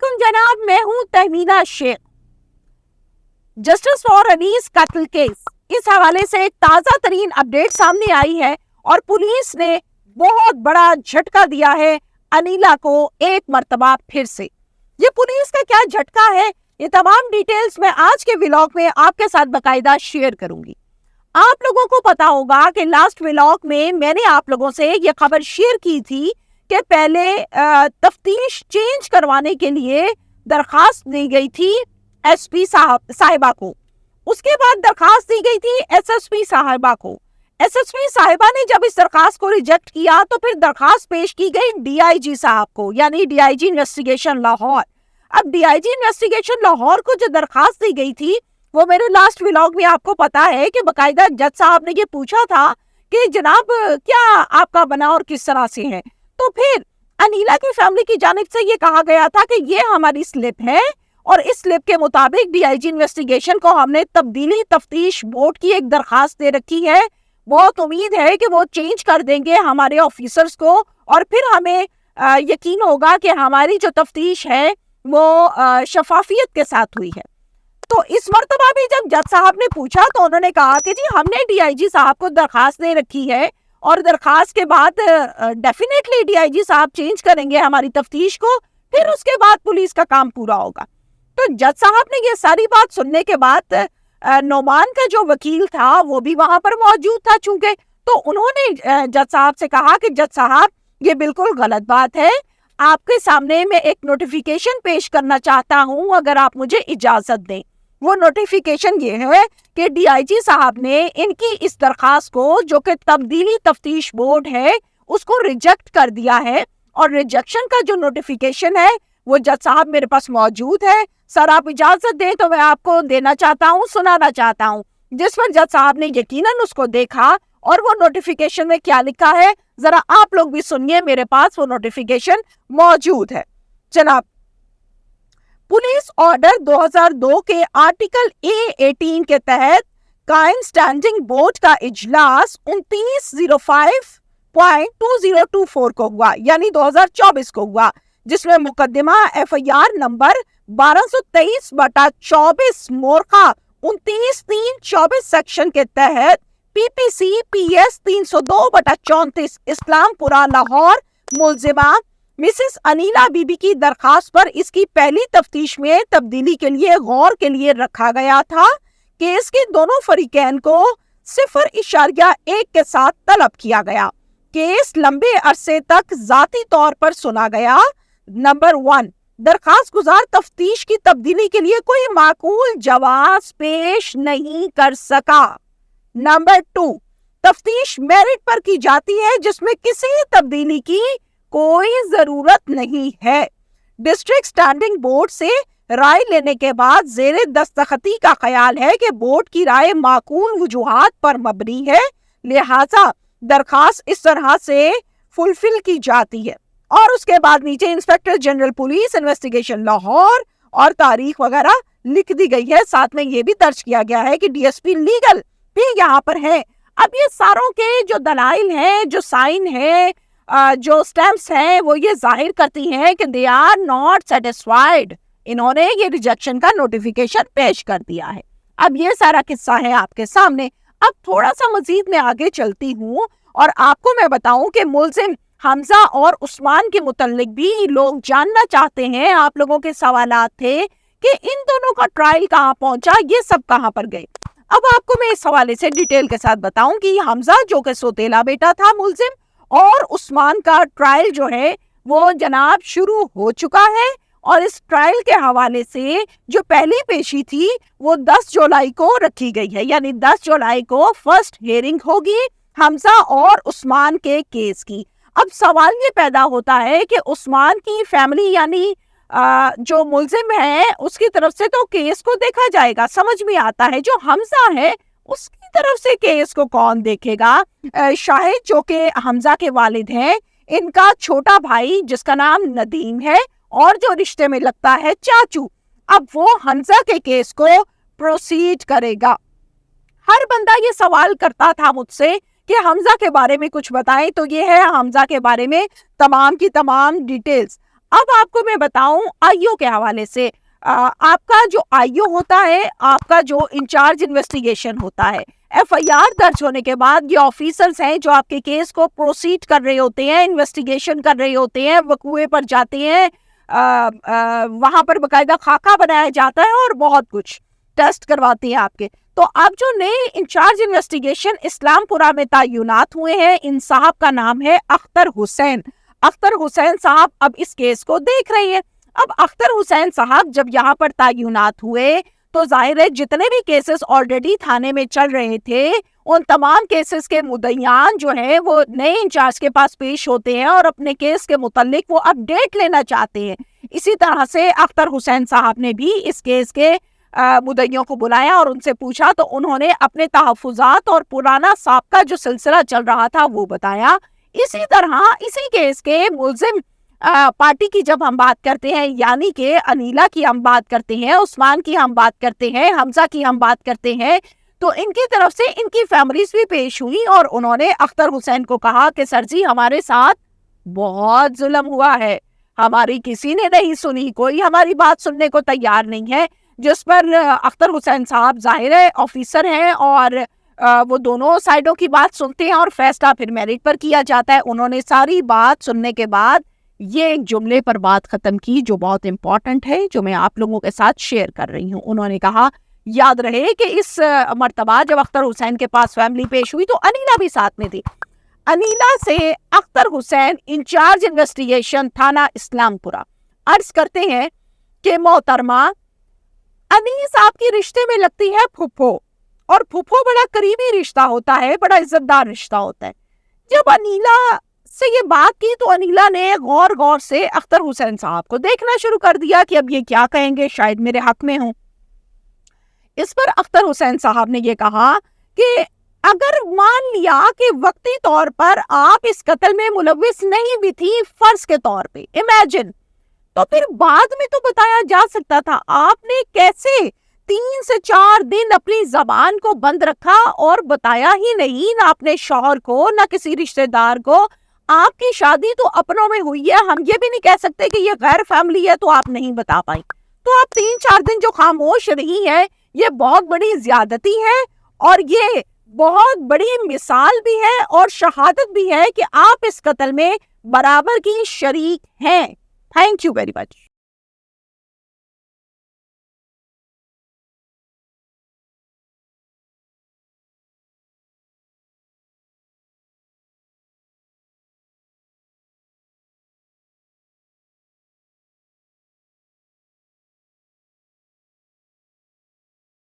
علیکم جناب، میں ہوں تہمینہ شیخ۔ جسٹس فار انیس قتل کیس، اس حوالے سے ایک تازہ ترین اپڈیٹ سامنے آئی ہے اور پولیس نے بہت بڑا جھٹکا دیا ہے انیلا کو ایک مرتبہ پھر سے۔ یہ پولیس کا کیا جھٹکا ہے، یہ تمام ڈیٹیلز میں آج کے ولاگ میں آپ کے ساتھ باقاعدہ شیئر کروں گی۔ آپ لوگوں کو پتا ہوگا کہ لاسٹ ولاگ میں نے آپ لوگوں سے یہ خبر شیئر کی تھی کہ پہلے تفتیش چینج کروانے کے لیے درخواست دی گئی تھی ایس پی صاحبہ کو، اس کے بعد درخواست دی گئی تھی ایس ایس پی صاحبہ کو۔ ایس ایس پی صاحبہ نے جب اس درخواست کو ریجیکٹ کیا تو پھر درخواست پیش کی گئی ڈی آئی جی صاحب کو، یعنی D I G investigation Lahore. اب D I G investigation Lahore کو جو درخواست دی گئی تھی وہ میرے لاسٹ ولاگ میں آپ کو پتا ہے کہ باقاعدہ جج صاحب نے یہ پوچھا تھا کہ جناب کیا آپ کا بنا اور کس طرح سے ہے، تو پھر انیلا کی فیملی کی جانب سے یہ کہا گیا تھا کہ یہ ہماری سلپ ہے اور اس سلپ کے مطابق ڈی آئی جی انویسٹیگیشن کو ہم نے تبدیلی تفتیش بورڈ کی ایک درخواست دے رکھی ہے، بہت امید ہے کہ وہ چینج کر دیں گے ہمارے آفیسرز کو اور پھر ہمیں یقین ہوگا کہ ہماری جو تفتیش ہے وہ شفافیت کے ساتھ ہوئی ہے۔ تو اس مرتبہ بھی جب جج صاحب نے پوچھا تو انہوں نے کہا کہ جی ہم نے ڈی آئی جی صاحب کو درخواست دے رکھی ہے اور درخواست کے بعد ڈیفینیٹلی ڈی آئی جی صاحب چینج کریں گے ہماری تفتیش کو، پھر اس کے بعد پولیس کا کام پورا ہوگا۔ تو جج صاحب نے یہ ساری بات سننے کے بعد نعمان کا جو وکیل تھا وہ بھی وہاں پر موجود تھا چونکہ، تو انہوں نے جج صاحب سے کہا کہ جج صاحب یہ بالکل غلط بات ہے، آپ کے سامنے میں ایک نوٹیفیکیشن پیش کرنا چاہتا ہوں اگر آپ مجھے اجازت دیں۔ وہ نوٹیفیکیشن یہ ہے کہ ڈی آئی جی صاحب نے ان کی اس درخواست کو جو کہ تبدیلی تفتیش بورڈ ہے اس کو ریجیکٹ کر دیا ہے، اور ریجیکشن کا جو نوٹیفیکیشن ہے وہ جج صاحب میرے پاس موجود ہے۔ سر آپ اجازت دیں تو میں آپ کو دینا چاہتا ہوں، سنانا چاہتا ہوں، جس پر جج صاحب نے یقیناً اس کو دیکھا اور وہ نوٹیفیکیشن میں کیا لکھا ہے ذرا آپ لوگ بھی سنیے، میرے پاس وہ نوٹیفیکیشن موجود ہے۔ جناب، پولیس آرڈر 2002 کے آرٹیکل A18 کے تحت قائم اسٹینڈنگ بورڈ کا اجلاس 29/05/2024 کو ہوا، یعنی 2024 کو ہوا، جس میں مقدمہ ایف آئی آر نمبر 1223/24 مورخہ 29/3/24 سیکشن کے تحت پی پی سی پی ایس 302/34 اسلام پورہ Lahore ملزمہ Mrs Aneela be be کی درخواست پر اس کی پہلی تفتیش میں تبدیلی کے لیے غور کے لیے رکھا گیا تھا۔ کیس کے دونوں فریقین کو 0.1 کے ساتھ طلب کیا گیا۔ کیس لمبے عرصے تک ذاتی طور پر سنا گیا۔ نمبر 1، درخواست گزار تفتیش کی تبدیلی کے لیے کوئی معقول جواز پیش نہیں کر سکا۔ نمبر 2، تفتیش میرٹ پر کی جاتی ہے جس میں کسی تبدیلی کی کوئی ضرورت نہیں ہے۔ ڈسٹرکٹ اسٹینڈنگ بورڈ سے رائے لینے کے بعد زیر دستخطی کا خیال ہے کہ بورڈ کی رائے معقول وجوہات پر مبنی ہے، لہذا درخواست اس طرح سے فلفل کی جاتی ہے۔ اور اس کے بعد نیچے inspector general police investigation Lahore اور تاریخ وغیرہ لکھ دی گئی ہے، ساتھ میں یہ بھی درج کیا گیا ہے کہ ڈی ایس پی لیگل بھی یہاں پر ہے۔ اب یہ ساروں کے جو دلائل ہیں، جو سائن ہیں، جو سٹیمپس ہیں، وہ یہ ظاہر کرتی ہیں کہ they are not satisfied۔ انہوں نے یہ ریجیکشن کا نوٹیفیکیشن پیش کر دیا ہے۔ اب یہ سارا قصہ ہے آپ کے سامنے۔ اب تھوڑا سا مزید میں آگے چلتی ہوں اور آپ کو میں بتاؤں کہ ملزم حمزہ اور عثمان کے متعلق بھی لوگ جاننا چاہتے ہیں، آپ لوگوں کے سوالات تھے کہ ان دونوں کا ٹرائل کہاں پہنچا، یہ سب کہاں پر گئے۔ اب آپ کو میں اس حوالے سے ڈیٹیل کے ساتھ بتاؤں کہ حمزہ جو کہ سوتیلا بیٹا تھا ملزم، اور عثمان کا ٹرائل جو ہے وہ جناب شروع ہو چکا ہے، اور اس ٹرائل کے حوالے سے جو پہلی پیشی تھی وہ 10 جولائی کو رکھی گئی ہے، یعنی 10 جولائی کو فرسٹ ہیئرنگ ہوگی حمزہ اور عثمان کے کیس کی۔ اب سوال یہ پیدا ہوتا ہے کہ عثمان کی فیملی یعنی جو ملزم ہے اس کی طرف سے تو کیس کو دیکھا جائے گا، سمجھ میں آتا ہے، جو حمزہ ہے اس کی طرف سے کیس کو کون دیکھے گا؟ شاہد جو کہ حمزہ کے والد ہیں، ان کا چھوٹا بھائی جس کا نام ندیم ہے اور جو رشتے میں لگتا ہے چاچو، اب وہ حمزہ کے کیس کو پروسیڈ کرے گا۔ ہر بندہ یہ سوال کرتا تھا مجھ سے کہ حمزہ کے بارے میں کچھ بتائیں، تو یہ ہے حمزہ کے بارے میں تمام کی تمام ڈیٹیلز۔ اب آپ کو میں بتاؤں آئیو کے حوالے سے، آپ کا جو آئیو ہوتا ہے، آپ کا جو انچارج انویسٹیگیشن ہوتا ہے، ایف آئی آر درج ہونے کے بعد یہ آفیسرز ہیں جو آپ کے کیس کو پروسیڈ کر رہے ہوتے ہیں، انویسٹیگیشن کر رہے ہوتے ہیں، وقوعے پر جاتے ہیں، وہاں پر باقاعدہ خاکہ بنایا جاتا ہے اور بہت کچھ ٹیسٹ کرواتے ہیں آپ کے۔ تو اب جو نئے انچارج انویسٹیگیشن اسلام پورہ میں تعینات ہوئے ہیں، ان صاحب کا نام ہے اختر حسین۔ اختر حسین صاحب اب اس کیس کو دیکھ رہے ہیں۔ اب اختر حسین صاحب جب یہاں پر تعینات ہوئے تو ظاہر ہے جتنے بھی کیسز آلریڈی تھانے میں چل رہے تھے، ان تمام کیسز کے مدعیان جو ہیں وہ نئے انچارج کے پاس پیش ہوتے ہیں اور اپنے کیس کے متعلق وہ اپڈیٹ لینا چاہتے ہیں۔ اسی طرح سے اختر حسین صاحب نے بھی اس کیس کے مدعیوں کو بلایا اور ان سے پوچھا، تو انہوں نے اپنے تحفظات اور پرانا سابقہ جو سلسلہ چل رہا تھا وہ بتایا۔ اسی طرح اسی کیس کے ملزم پارٹی کی جب ہم بات کرتے ہیں، یعنی کہ انیلا کی ہم بات کرتے ہیں، عثمان کی ہم بات کرتے ہیں، حمزہ کی ہم بات کرتے ہیں، تو ان کی طرف سے ان کی فیملیز بھی پیش ہوئی اور انہوں نے اختر حسین کو کہا کہ سر جی ہمارے ساتھ بہت ظلم ہوا ہے، ہماری کسی نے نہیں سنی، کوئی ہماری بات سننے کو تیار نہیں ہے۔ جس پر اختر حسین صاحب ظاہر ہے آفیسر ہیں اور وہ دونوں سائڈوں کی بات سنتے ہیں اور فیصلہ پھر میرٹ پر کیا جاتا ہے۔ انہوں نے ساری بات سننے کے بعد یہ ایک جملے پر بات ختم کی جو بہت امپورٹنٹ ہے، جو میں آپ لوگوں کے ساتھ شیئر کر رہی ہوں۔ انہوں نے کہا، یاد رہے کہ اس مرتبہ جب اختر حسین کے پاس فیملی پیش ہوئی تو انیلا بھی ساتھ میں تھی۔ انیلا سے اختر حسین انچارج انویسٹیگیشن تھانہ اسلام پورہ عرض کرتے ہیں کہ محترمہ، انیس آپ کی رشتے میں لگتی ہے پھپھو، اور پھپھو بڑا قریبی رشتہ ہوتا ہے، بڑا عزت دار رشتہ ہوتا ہے۔ جب انیلا سے یہ بات کی تو انیلا نے غور سے اختر حسین صاحب کو دیکھنا شروع کر دیا کہ اب یہ کیا کہیں گے، شاید میرے حق میں ہوں۔ اس پر اختر حسین صاحب نے یہ کہا کہ اگر مان لیا کہ وقتی طور پر آپ اس قتل میں ملوث نہیں بھی تھی، فرض کے طور پہ امیجن، تو پھر بعد میں تو بتایا جا سکتا تھا۔ آپ نے کیسے 3 سے 4 دن اپنی زبان کو بند رکھا اور بتایا ہی نہیں، نہ اپنے شوہر کو نہ کسی رشتہ دار کو؟ آپ کی شادی تو اپنوں میں ہوئی ہے، ہم یہ بھی نہیں کہہ سکتے کہ یہ غیر فیملی ہے تو آپ نہیں بتا پائیں۔ تو آپ 3-4 دن جو خاموش رہی ہے، یہ بہت بڑی زیادتی ہے اور یہ بہت بڑی مثال بھی ہے اور شہادت بھی ہے کہ آپ اس قتل میں برابر کی شریک ہیں۔ Thank you very much.